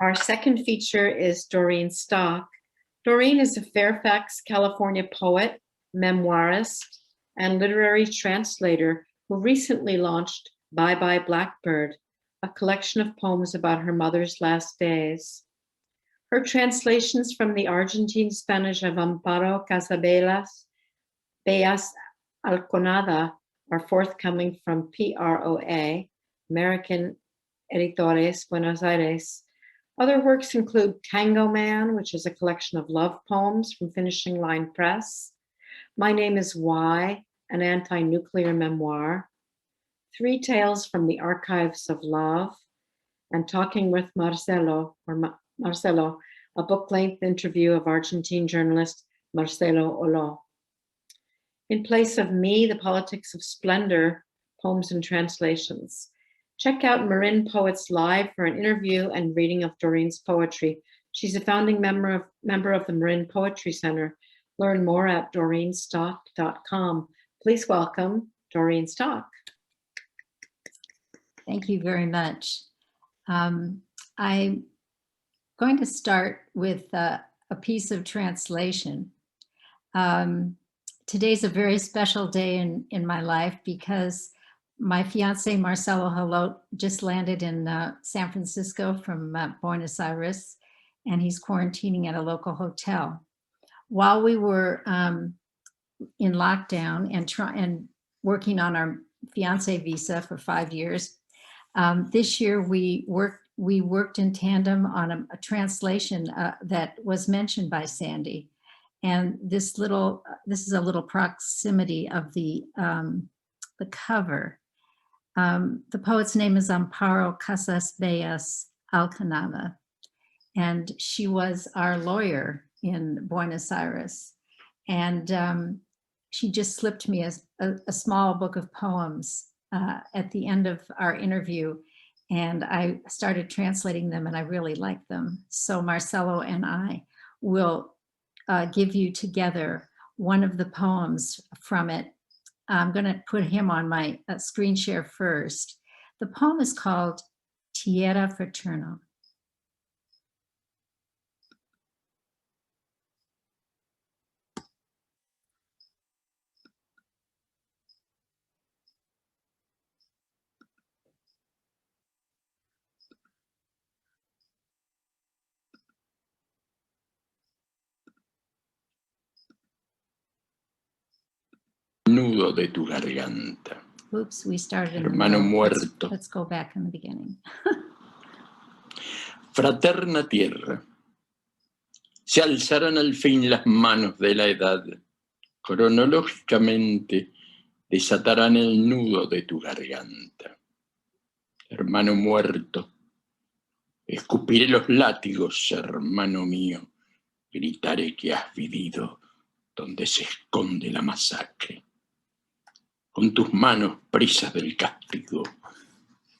Our second feature is Doreen Stock. Doreen is a Fairfax, California poet, memoirist, and literary translator who recently launched Bye Blackbird, a collection of poems about her mother's last days. Her translations from the Argentine Spanish of Amparo Casabelas Alconada are forthcoming from PROA, American Editores, Buenos Aires. Other works include Tango Man, which is a collection of love poems from Finishing Line Press, My Name is Why, an anti-nuclear memoir, Three Tales from the Archives of Love, and Talking with Marcelo, Marcelo, a book-length interview of Argentine journalist Marcelo Olo. In Place of Me, The Politics of Splendor, Poems and Translations. Check out Marin Poets Live for an interview and reading of Doreen's poetry. She's a founding member of the Marin Poetry Center. Learn more at doreenstock.com. Please welcome Doreen Stock. Thank you very much. I'm going to start with a piece of translation. Today's a very special day in my life because my fiance, Marcelo Halot, just landed in San Francisco from Buenos Aires, and he's quarantining at a local hotel. While we were in lockdown and working on our fiance visa for 5 years, this year we worked in tandem on a translation that was mentioned by Sandy. And this is a little proximity of the cover. The poet's name is Amparo Casas Alcanada, and she was our lawyer in Buenos Aires. And she just slipped me a small book of poems at the end of our interview, and I started translating them, and I really liked them. So Marcelo and I will give you together one of the poems from it. I'm going to put him on my screen share first. The poem is called Tierra Fraternal. Nudo de tu garganta. Oops, we started in Hermano the muerto. Let's go back in the beginning. Fraterna tierra, se alzarán al fin las manos de la edad, cronológicamente desatarán el nudo de tu garganta. Hermano muerto, escupiré los látigos, hermano mío, gritaré que has vivido donde se esconde la masacre. Con tus manos presas del castigo,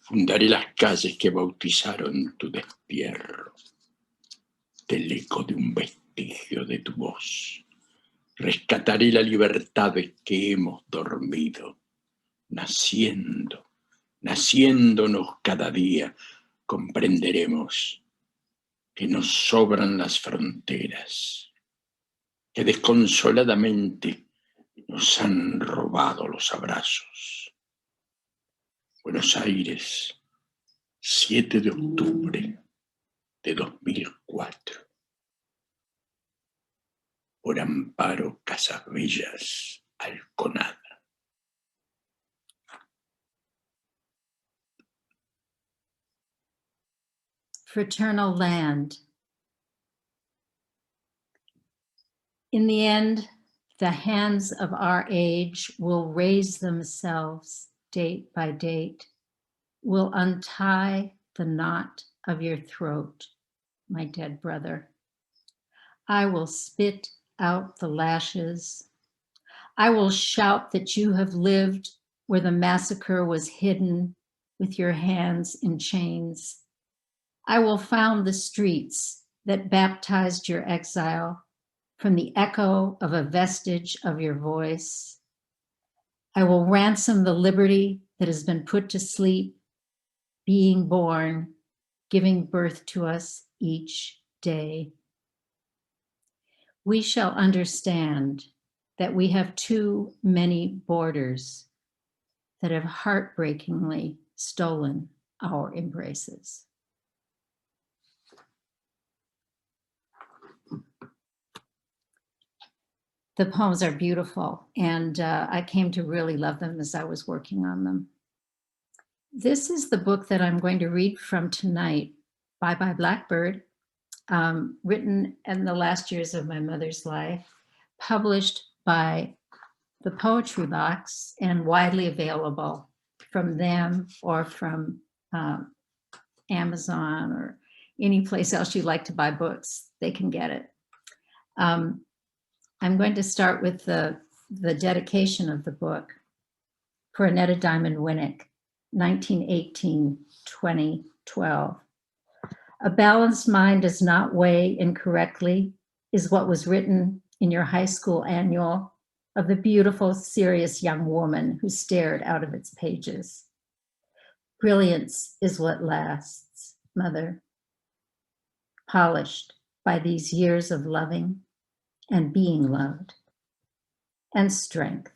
fundaré las calles que bautizaron tu destierro. Del eco de un vestigio de tu voz, rescataré la libertad que hemos dormido. Naciéndonos cada día, comprenderemos que nos sobran las fronteras, que desconsoladamente nos han robado los abrazos. Buenos Aires, 7 de octubre de 2004. Por Amparo Casabellas Alconada. Fraternal land. In the end, the hands of our age will raise themselves date by date, will untie the knot of your throat, my dead brother. I will spit out the lashes. I will shout that you have lived where the massacre was hidden with your hands in chains. I will found the streets that baptized your exile from the echo of a vestige of your voice. I will ransom the liberty that has been put to sleep, being born, giving birth to us each day. We shall understand that we have too many borders that have heartbreakingly stolen our embraces. The poems are beautiful, and I came to really love them as I was working on them. This is the book that I'm going to read from tonight, Bye Blackbird, written in the last years of my mother's life, published by the Poetry Box and widely available from them or from Amazon or any place else you'd like to buy books, they can get it. I'm going to start with the dedication of the book for Annetta Diamond Winnick, 1918-2012. A balanced mind does not weigh incorrectly is what was written in your high school annual of the beautiful, serious young woman who stared out of its pages. Brilliance is what lasts, mother, polished by these years of loving and being loved, and strength.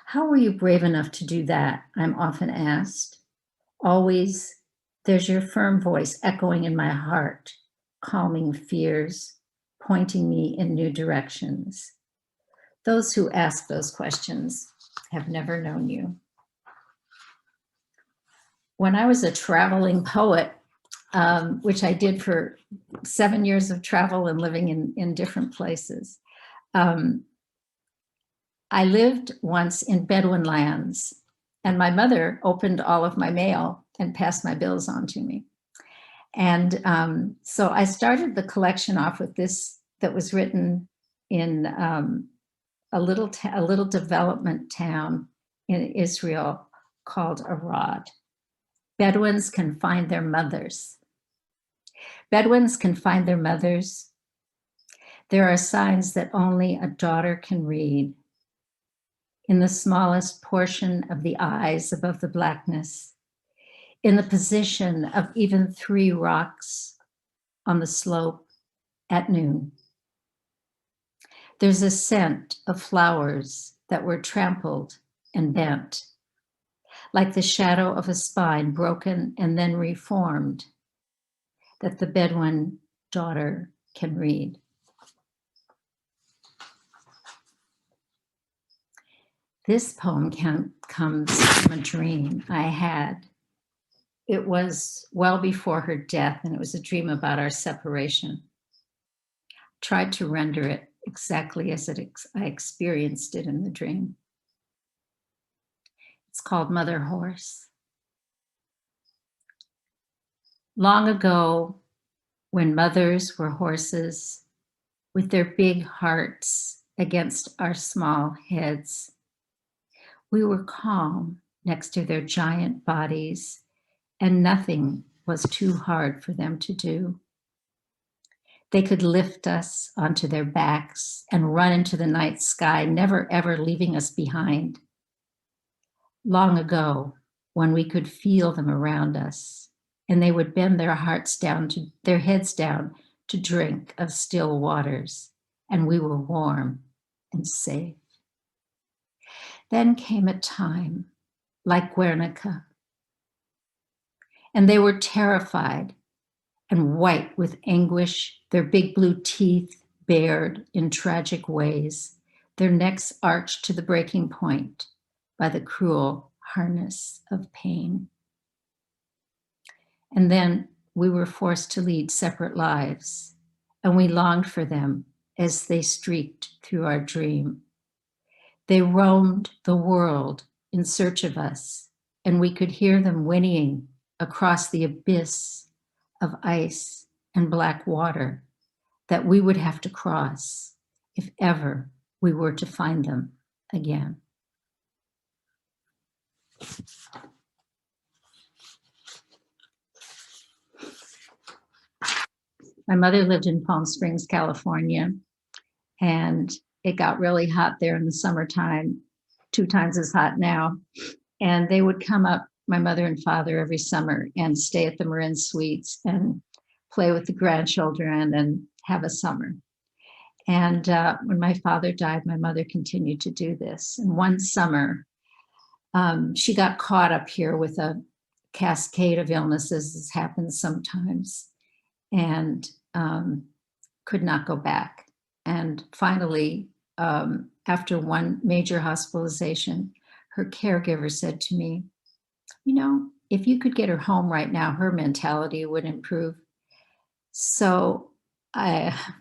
How were you brave enough to do that? I'm often asked. Always, there's your firm voice echoing in my heart, calming fears, pointing me in new directions. Those who ask those questions have never known you. When I was a traveling poet, which I did for 7 years of travel and living in different places, I lived once in Bedouin lands, and my mother opened all of my mail and passed my bills on to me. And so I started the collection off with this that was written in a little development town in Israel called Arad. Bedouins can find their mothers. Bedouins can find their mothers. There are signs that only a daughter can read. In the smallest portion of the eyes above the blackness, in the position of even 3 rocks on the slope at noon. There's a scent of flowers that were trampled and bent, like the shadow of a spine broken and then reformed, that the Bedouin daughter can read. This poem comes from a dream I had. It was well before her death, and it was a dream about our separation. Tried to render it exactly as I experienced it in the dream. It's called Mother Horse. Long ago, when mothers were horses, with their big hearts against our small heads, we were calm next to their giant bodies, and nothing was too hard for them to do. They could lift us onto their backs and run into the night sky, never ever leaving us behind. Long ago, when we could feel them around us, and they would bend their heads down to drink of still waters, and we were warm and safe. Then came a time like Guernica, and they were terrified and white with anguish, their big blue teeth bared in tragic ways, their necks arched to the breaking point by the cruel harness of pain. And then we were forced to lead separate lives, and we longed for them as they streaked through our dream. They roamed the world in search of us, and we could hear them whinnying across the abyss of ice and black water that we would have to cross if ever we were to find them again. My mother lived in Palm Springs, California, and it got really hot there in the summertime, 2 times as hot now. And they would come up, my mother and father, every summer and stay at the Marin Suites and play with the grandchildren, and have a summer. And when my father died, my mother continued to do this. And one summer, she got caught up here with a cascade of illnesses, as happens sometimes, and could not go back. And finally, after one major hospitalization, her caregiver said to me, you know, if you could get her home right now, her mentality would improve. So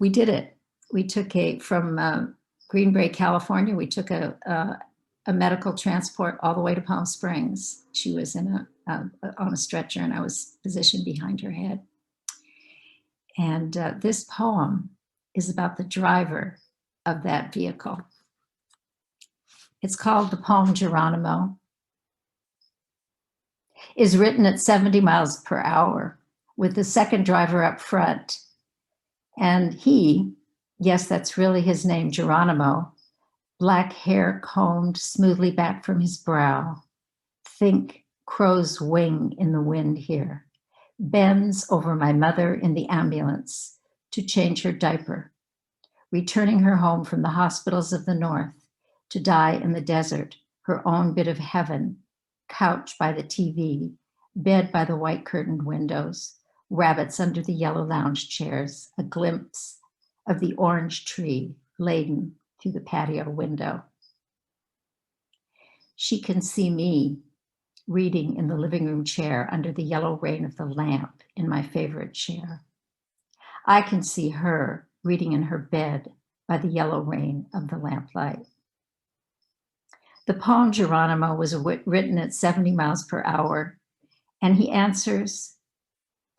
we did it. We took from Green Bay, California, we took a medical transport all the way to Palm Springs. She was in on a stretcher, and I was positioned behind her head. And this poem is about the driver of that vehicle. It's called the poem Geronimo. Is written at 70 miles per hour with the second driver up front. And he, yes, that's really his name, Geronimo, black hair combed smoothly back from his brow. Think crow's wing in the wind here. Bends over my mother in the ambulance to change her diaper, returning her home from the hospitals of the north to die in the desert, her own bit of heaven, couch by the TV, bed by the white curtained windows, rabbits under the yellow lounge chairs, a glimpse of the orange tree laden through the patio window. She can see me reading in the living room chair under the yellow rain of the lamp in my favorite chair. I can see her reading in her bed by the yellow rain of the lamplight. The poem Geronimo was written at 70 miles per hour, and he answers,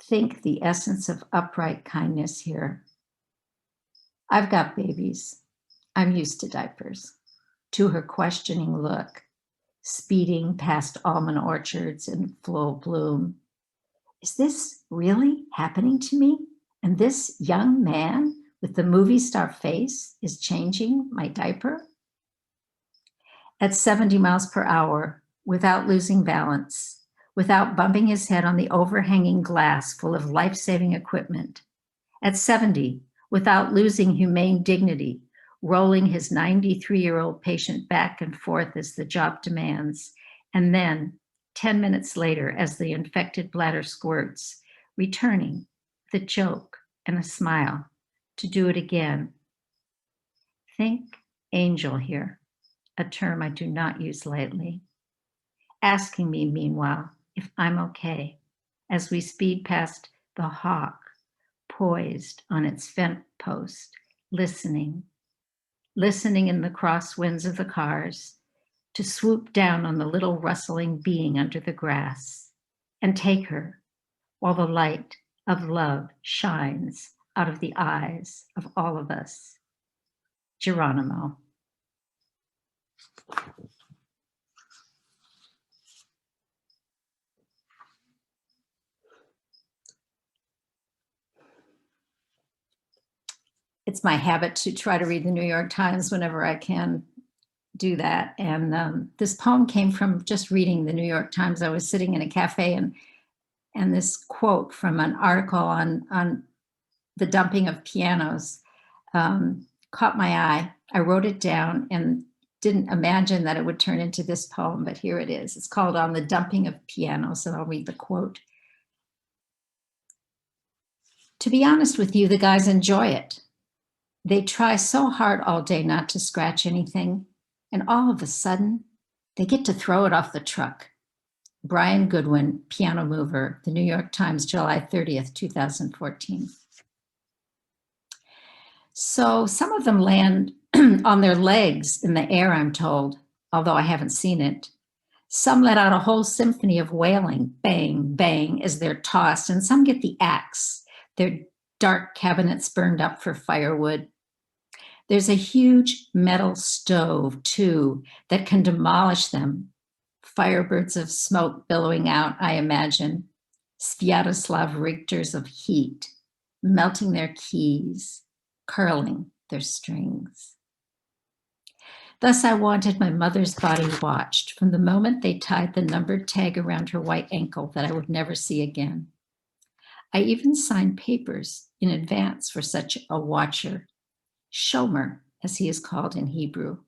think the essence of upright kindness here. I've got babies. I'm used to diapers. To her questioning look, speeding past almond orchards in full bloom. Is this really happening to me? And this young man with the movie star face is changing my diaper? At 70 miles per hour, without losing balance, without bumping his head on the overhanging glass full of life-saving equipment. At 70, without losing humane dignity, rolling his 93-year-old patient back and forth as the job demands, and then 10 minutes later, as the infected bladder squirts, returning with a joke and a smile to do it again. Think angel here, a term I do not use lightly. Asking me, meanwhile, if I'm okay, as we speed past the hawk, poised on its fence post, listening in the crosswinds of the cars, to swoop down on the little rustling being under the grass and take her while the light of love shines out of the eyes of all of us. Geronimo. It's my habit to try to read the New York Times whenever I can do that. And this poem came from just reading the New York Times. I was sitting in a cafe and this quote from an article on the dumping of pianos caught my eye. I wrote it down and didn't imagine that it would turn into this poem, but here it is. It's called On the Dumping of Pianos, and I'll read the quote. To be honest with you, the guys enjoy it. They try so hard all day not to scratch anything, and all of a sudden, they get to throw it off the truck. Brian Goodwin, Piano Mover, the New York Times, July 30th, 2014. So some of them land on their legs in the air, I'm told, although I haven't seen it. Some let out a whole symphony of wailing, bang, bang, as they're tossed, and some get the axe, their dark cabinets burned up for firewood. There's a huge metal stove, too, that can demolish them. Firebirds of smoke billowing out, I imagine. Sviatoslav Richters of heat, melting their keys, curling their strings. Thus I wanted my mother's body watched from the moment they tied the numbered tag around her white ankle that I would never see again. I even signed papers in advance for such a watcher, shomer, as he is called in Hebrew.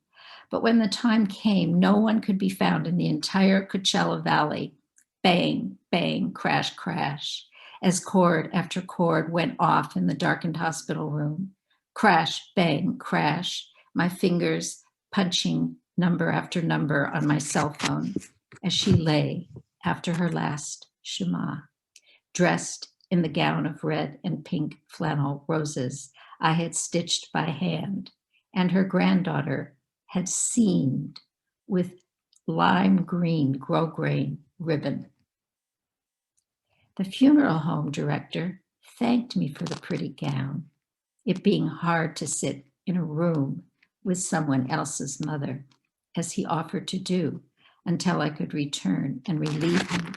But when the time came, no one could be found in the entire Coachella Valley. Bang, bang, crash, crash, as chord after chord went off in the darkened hospital room. Crash, bang, crash, my fingers punching number after number on my cell phone as she lay after her last Shema, dressed in the gown of red and pink flannel roses I had stitched by hand, and her granddaughter had seamed with lime green grosgrain ribbon. The funeral home director thanked me for the pretty gown, it being hard to sit in a room with someone else's mother, as he offered to do until I could return and relieve him.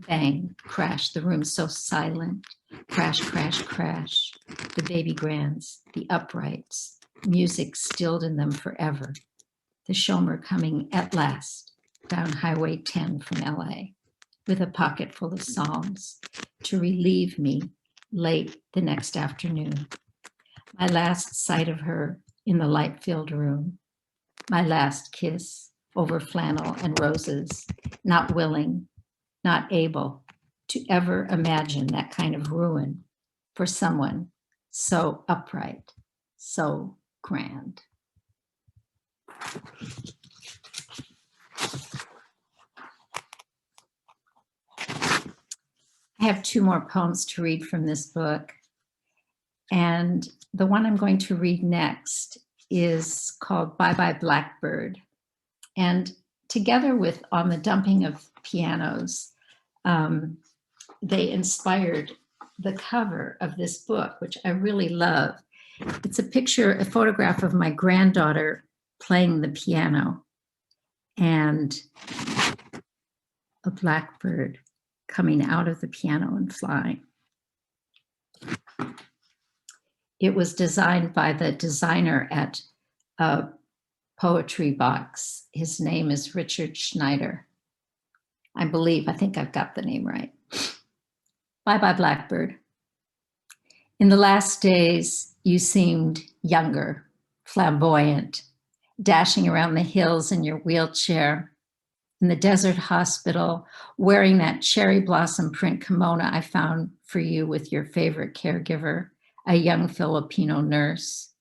Bang, crash, the room so silent. Crash, crash, crash. The baby grands, the uprights, music stilled in them forever. The shomer coming at last down Highway 10 from LA with a pocket full of psalms to relieve me late the next afternoon. My last sight of her in the light-filled room. My last kiss over flannel and roses, not willing, not able to ever imagine that kind of ruin for someone so upright, so grand. I have two more poems to read from this book, and the one I'm going to read next is called Bye Blackbird. And together with On the Dumping of Pianos, they inspired the cover of this book, which I really love. It's a photograph of my granddaughter playing the piano and a blackbird coming out of the piano and flying. It was designed by the designer at Poetry Box. His name is Richard Schneider. I think I've got the name right. Bye Blackbird. In the last days, you seemed younger, flamboyant, dashing around the hills in your wheelchair, in the desert hospital, wearing that cherry blossom print kimono I found for you with your favorite caregiver, a young Filipino nurse,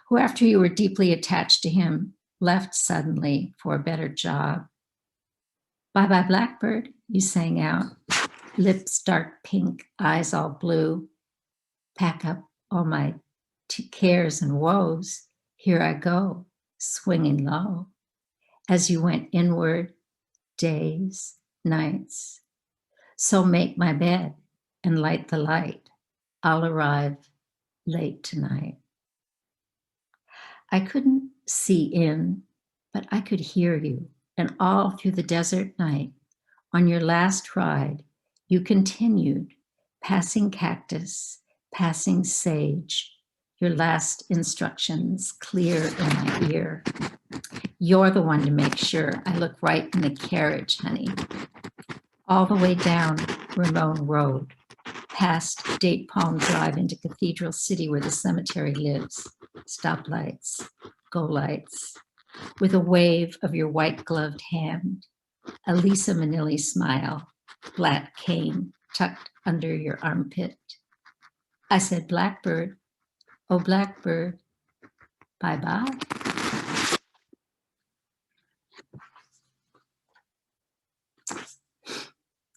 who, after you were deeply attached to him, left suddenly for a better job. Bye Blackbird, you sang out, lips dark pink, eyes all blue. Pack up all my cares and woes. Here I go, swinging low. As you went inward, days, nights. So make my bed and light the light. I'll arrive late tonight. I couldn't see in, but I could hear you. And all through the desert night, on your last ride, you continued, passing cactus, passing sage, your last instructions clear in my ear. You're the one to make sure I look right in the carriage, honey. All the way down Ramon Road, past Date Palm Drive into Cathedral City where the cemetery lives. Stoplights, go lights, with a wave of your white-gloved hand, a Lisa Manilli smile, flat cane tucked under your armpit. I said, Blackbird, oh Blackbird, bye-bye.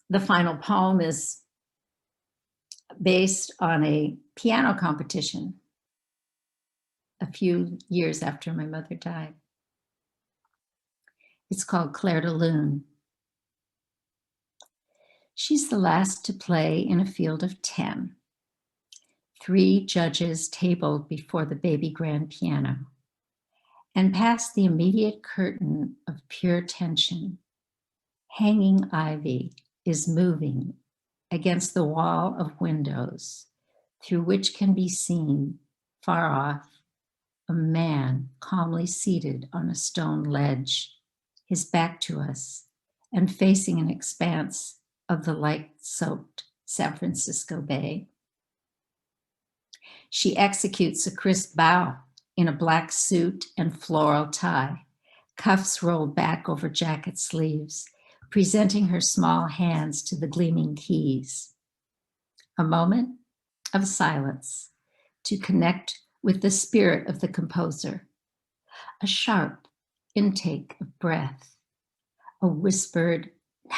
The final poem is based on a piano competition a few years after my mother died. It's called Claire de Lune. She's the last to play in a field of 10. 3 judges tabled before the baby grand piano. And past the immediate curtain of pure tension, hanging ivy is moving against the wall of windows through which can be seen, far off, a man calmly seated on a stone ledge, his back to us and facing an expanse of the light-soaked San Francisco Bay. She executes a crisp bow in a black suit and floral tie, cuffs rolled back over jacket sleeves, presenting her small hands to the gleaming keys. A moment of silence to connect with the spirit of the composer. A sharp intake of breath, a whispered now.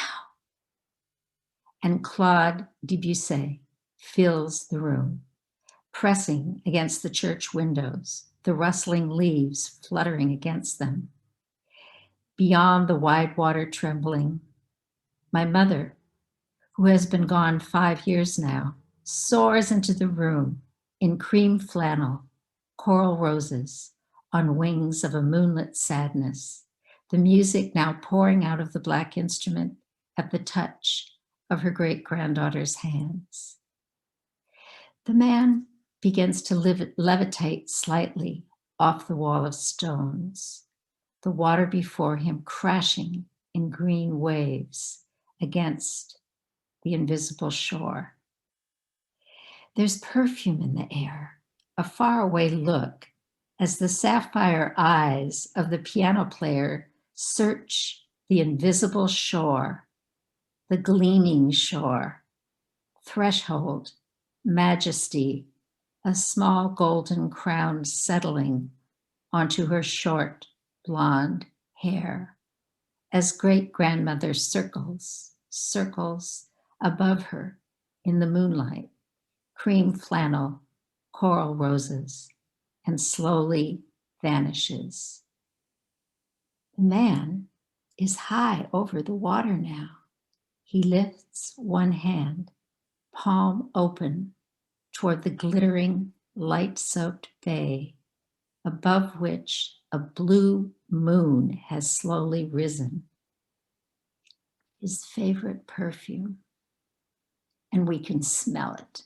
And Claude Debussy fills the room, pressing against the church windows, the rustling leaves fluttering against them. Beyond the wide water trembling, my mother, who has been gone 5 years now, soars into the room in cream flannel, coral roses, on wings of a moonlit sadness, the music now pouring out of the black instrument at the touch of her great-granddaughter's hands. The man begins to levitate slightly off the wall of stones, the water before him crashing in green waves against the invisible shore. There's perfume in the air, a faraway look as the sapphire eyes of the piano player search the invisible shore, the gleaming shore, threshold, majesty, a small golden crown settling onto her short blonde hair as great-grandmother circles above her in the moonlight, cream flannel, coral roses, and slowly vanishes. The man is high over the water now. He lifts one hand, palm open, toward the glittering, light-soaked bay, above which a blue moon has slowly risen. His favorite perfume, and we can smell it.